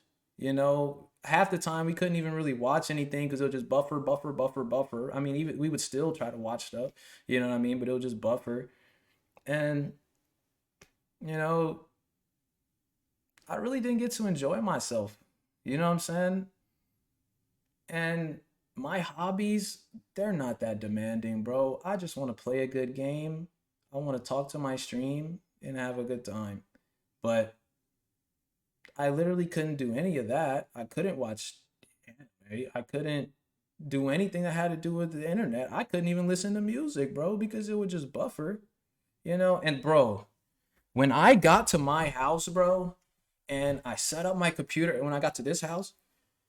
Half the time we couldn't even really watch anything because it would just buffer, buffer, buffer, buffer. I mean, even we would still try to watch stuff, you know what I mean? But it would just buffer. And you know, I really didn't get to enjoy myself. You know what I'm saying? And my hobbies, they're not that demanding, bro. I just want to play a good game. I want to talk to my stream and have a good time. But I literally couldn't do any of that. I couldn't watch anime. I couldn't do anything that had to do with the internet. I couldn't even listen to music, bro, because it would just buffer, And bro, when I got to my house, bro, and I set up my computer, and when I got to this house,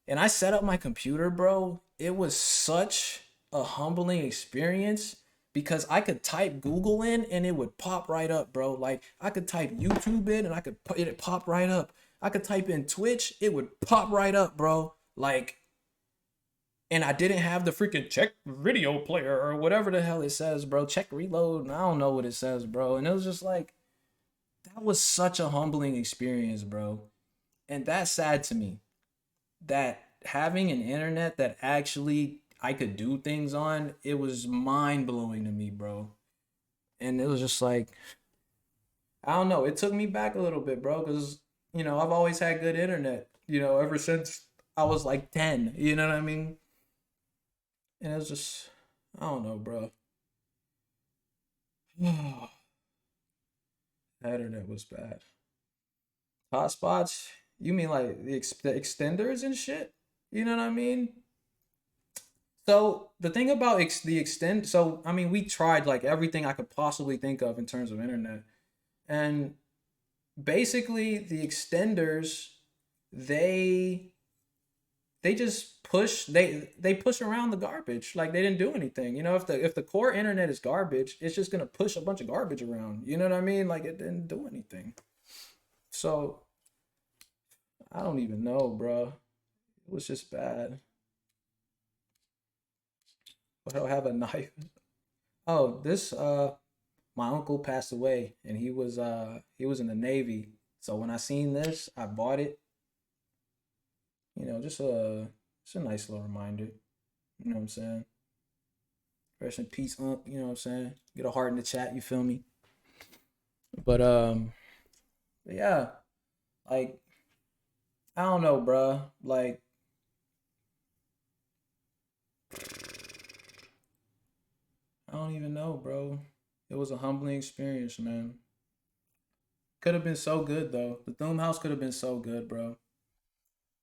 and I set up my computer, bro, it was such a humbling experience because I could type Google in and it would pop right up, bro. Like I could type YouTube in and it pop right up. I could type in Twitch, it would pop right up, bro. Like, and I didn't have the freaking check video player or whatever the hell it says, bro. Check reload, and I don't know what it says, bro. And it was just like, that was such a humbling experience, bro. And that's sad to me that having an internet that actually I could do things on, it was mind blowing to me, bro. And it was just like, I don't know, it took me back a little bit, bro, because, I've always had good internet, ever since I was like 10, you know what I mean? And it was just, I don't know, bro. The internet was bad. Hotspots? You mean like the extenders and shit? You know what I mean? So the thing about the extend, so I mean, we tried like everything I could possibly think of in terms of internet, and basically the extenders, they they just they push around the garbage like they didn't do anything. If the core internet is garbage, it's just gonna push a bunch of garbage around. You know what I mean? Like it didn't do anything. So I don't even know, bro. It was just bad. But I'll have a knife. Oh, this my uncle passed away and he was in the Navy. So when I seen this, I bought it. Just a nice little reminder. You know what I'm saying? Rest in peace, Unc. You know what I'm saying? Get a heart in the chat, you feel me? But yeah, like I don't know, bro. Like I don't even know, bro. It was a humbling experience, man. Could have been so good though. The Thoomhouse could have been so good, bro.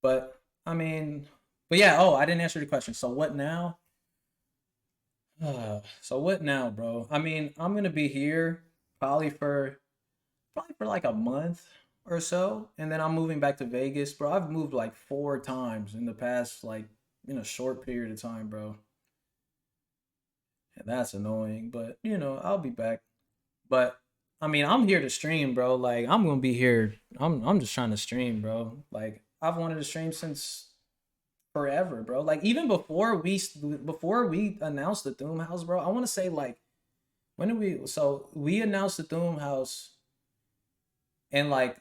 But I mean, but yeah. Oh, I didn't answer the question. So what now? So what now, bro? I mean, I'm gonna be here probably for probably for like a month or so, and then I'm moving back to Vegas, bro. I've moved like 4 times in the past, like in a short period of time, bro. And that's annoying, but I'll be back. But I mean, I'm here to stream, bro. Like I'm gonna be here. I'm just trying to stream, bro. Like I've wanted to stream since forever, bro. Like even before we announced the Doom House, bro. I want to say like when did we? So we announced the Doom House in like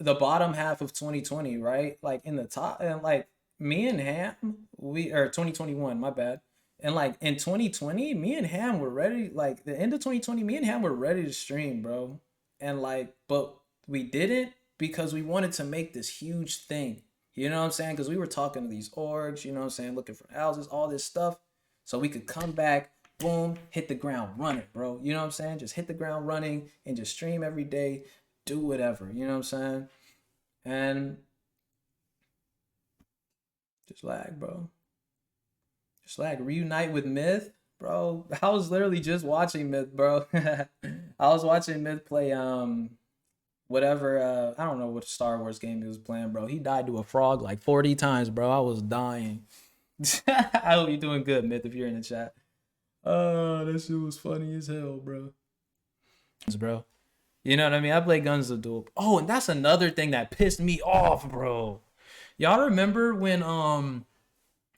the bottom half of 2020, right? Like in the top, and like me and Ham, we or 2021, my bad. And like in 2020, me and Ham were ready. Like the end of 2020, me and Ham were ready to stream, bro. And like, but we didn't because we wanted to make this huge thing. You know what I'm saying? Because we were talking to these orgs, you know what I'm saying, looking for houses, all this stuff. So we could come back, boom, hit the ground running, bro. You know what I'm saying? Just hit the ground running and just stream every day, do whatever. You know what I'm saying? And just lag, bro. Just lag. Reunite with Myth, bro. I was literally just watching Myth, bro. I was watching Myth play whatever, I don't know what Star Wars game he was playing, bro. He died to a frog like 40 times, bro. I was dying. I hope you're doing good, Myth, if you're in the chat. Oh, that shit was funny as hell, bro. Bro. You know what I mean? I play Guns of Duel. Oh, and that's another thing that pissed me off, bro. Y'all remember when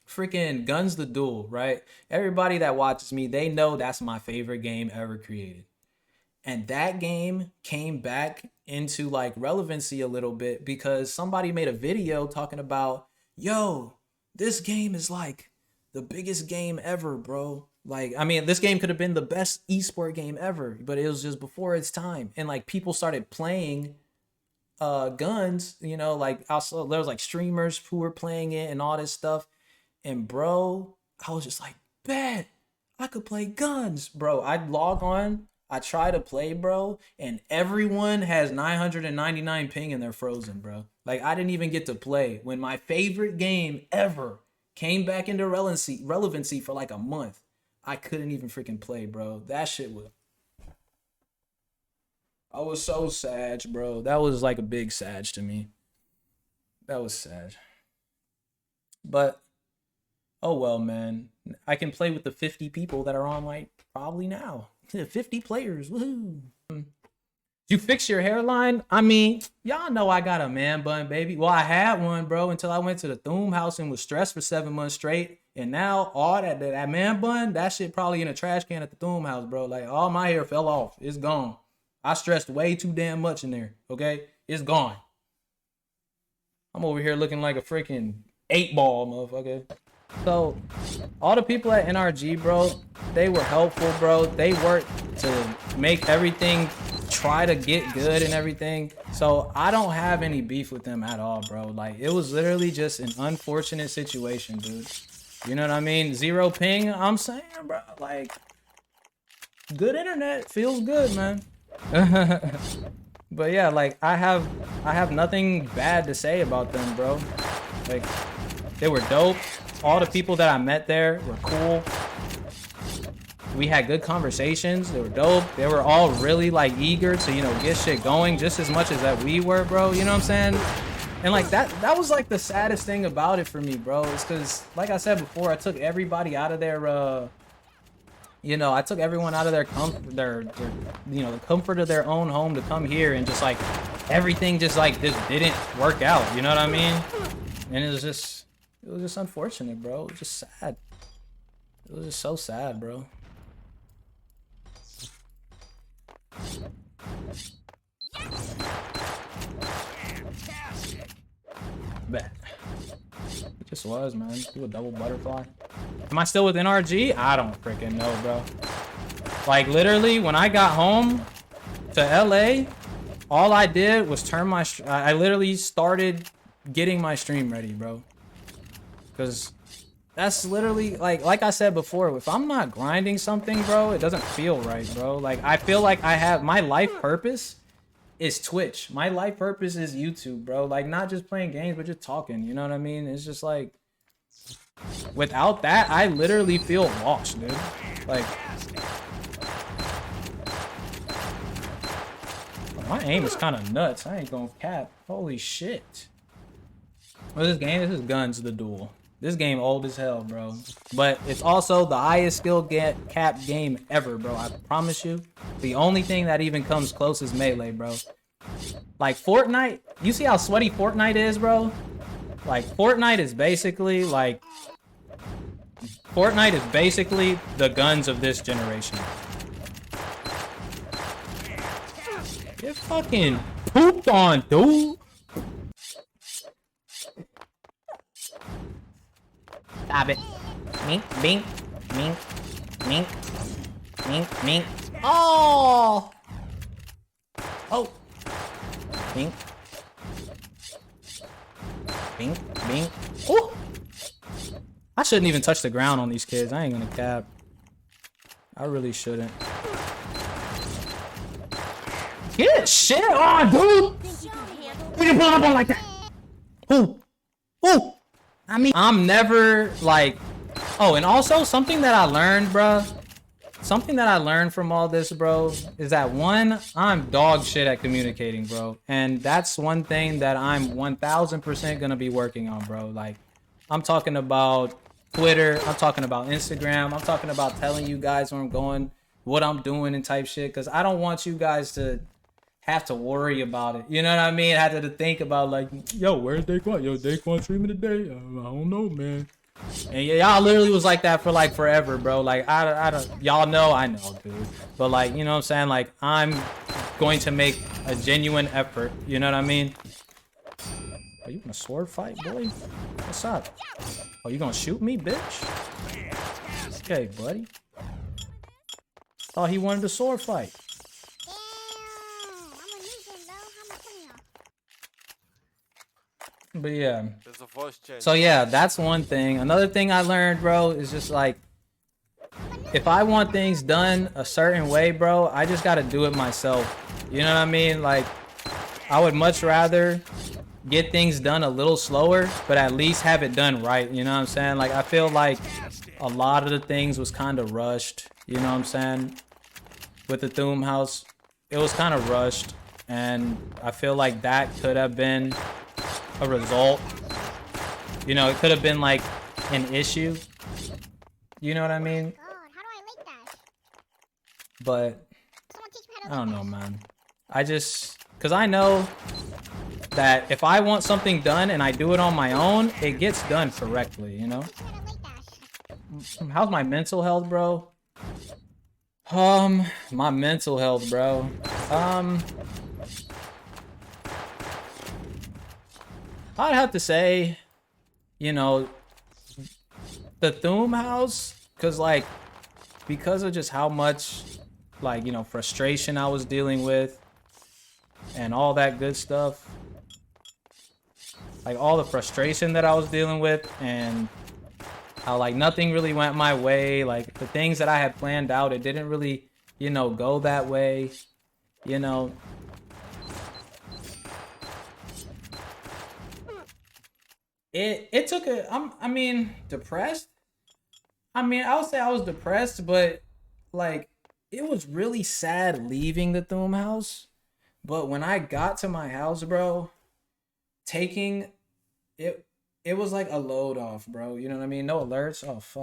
freaking Guns the Duel, right? Everybody that watches me, they know that's my favorite game ever created. And that game came back into like relevancy a little bit because somebody made a video talking about, yo, this game is like the biggest game ever, bro. Like, I mean, this game could have been the best esport game ever, but it was just before its time. And like people started playing Guns, you know, like also there was like streamers who were playing it and all this stuff. And bro, I was just like, bet I could play Guns, bro. I'd log on, I try to play, bro, and everyone has 999 ping and they're frozen, bro. Like I didn't even get to play when my favorite game ever came back into relevancy for like a month. I couldn't even freaking play, bro. That shit was. I was so sad, bro. That was like a big sad to me. That was sad. But oh well, man. I can play with the 50 people that are on like probably now. 50 players. Woohoo. You fix your hairline? I mean, y'all know I got a man bun, baby. Well, I had one, bro, until I went to the Thoomhouse and was stressed for 7 months straight. And now all that man bun, that shit probably in a trash can at the Thoomhouse, bro. Like all my hair fell off. It's gone. I stressed way too damn much in there. Okay? It's gone. I'm over here looking like a freaking 8-ball, motherfucker. So, all the people at NRG, bro, they were helpful, bro. They worked to make everything try to get good and everything. So, I don't have any beef with them at all, bro. Like, it was literally just an unfortunate situation, dude. You know what I mean? 0 ping, I'm saying, bro. Like, good internet feels good, man. But yeah, like, I have nothing bad to say about them, bro. Like, they were dope. All the people that I met there were cool. We had good conversations. They were dope. They were all really like eager to, you know, get shit going just as much as that we were, bro. You know what I'm saying? And like that was like the saddest thing about it for me, bro. Is because, like I said before, I took everybody out of their, you know, I took everyone out of their you know, the comfort of their own home to come here, and just like everything just didn't work out. You know what I mean? And it was just unfortunate, bro. It was just sad. It was just so sad, bro. Bet. It just was, man. Do a double butterfly. Am I still with NRG? I don't freaking know, bro. Like, literally, when I got home to LA, all I did was turn my... I literally started getting my stream ready, bro. Because that's literally, like I said before, if I'm not grinding something, bro, it doesn't feel right, bro. Like, I feel like I have... My life purpose is Twitch. My life purpose is YouTube, bro. Like, not just playing games, but just talking. You know what I mean? It's just like... Without that, I literally feel lost, dude. Like... My aim is kind of nuts. I ain't gonna cap. Holy shit. What's this game? This is Guns the Duel. This game old as hell, bro. But it's also the highest skill cap game ever, bro. I promise you. The only thing that even comes close is Melee, bro. Like Fortnite. You see how sweaty Fortnite is, bro? Like Fortnite is basically like... Fortnite is basically the Guns of this generation. Get fucking pooped on, dude. Stop it. Mink, mink, mink, mink, mink, mink. Oh! Oh! Bink. Bink, bink. Ooh! I shouldn't even touch the ground on these kids. I ain't gonna cap. I really shouldn't. Get shit on, dude! We can pull up on like that. Ooh! Ooh! I mean, I'm never like... Oh, and also something that I learned, bruh. Something that I learned from all this, bro, is that one, I'm dog shit at communicating, bro. And that's one thing that I'm 1000% gonna be working on, bro. Like, I'm talking about Twitter, I'm talking about Instagram, I'm talking about telling you guys where I'm going, what I'm doing and type shit, because I don't want you guys to have to worry about it. You know what I mean? I had to think about like, yo, where's Daequan? Yo, Daequan streaming today? I don't know, man. And y'all literally was like that for like forever, bro. Like I don't, y'all know, I know, dude. But like, you know what I'm saying? Like I'm going to make a genuine effort. You know what I mean? Are you gonna sword fight, boy? What's up? Oh, you gonna shoot me, bitch? Okay, buddy. Thought he wanted a sword fight. But yeah. So yeah, that's one thing. Another thing I learned, bro, is just like, if I want things done a certain way, bro, I just gotta do it myself. You know what I mean? Like, I would much rather get things done a little slower, but at least have it done right. You know what I'm saying? Like, I feel like a lot of the things was kind of rushed. You know what I'm saying? With the Thoomhouse, it was kind of rushed, and I feel like that could have been a result. You know, it could have been like an issue. You know what I mean? But I don't know, man. I just, cause I know that if I want something done and I do it on my own, it gets done correctly, you know? How's my mental health, bro? My mental health, bro. I'd have to say, you know, the Thoomhouse, because of just how much, like, you know, frustration I was dealing with and all that good stuff. Like, all the frustration that I was dealing with and how, like, nothing really went my way. Like, the things that I had planned out, it didn't really, you know, go that way, you know. It took I mean, depressed? I mean, I would say I was depressed, but, like, it was really sad leaving the Thoomhouse. But when I got to my house, bro, taking it was like a load off, bro. You know what I mean? No alerts. Oh, fuck.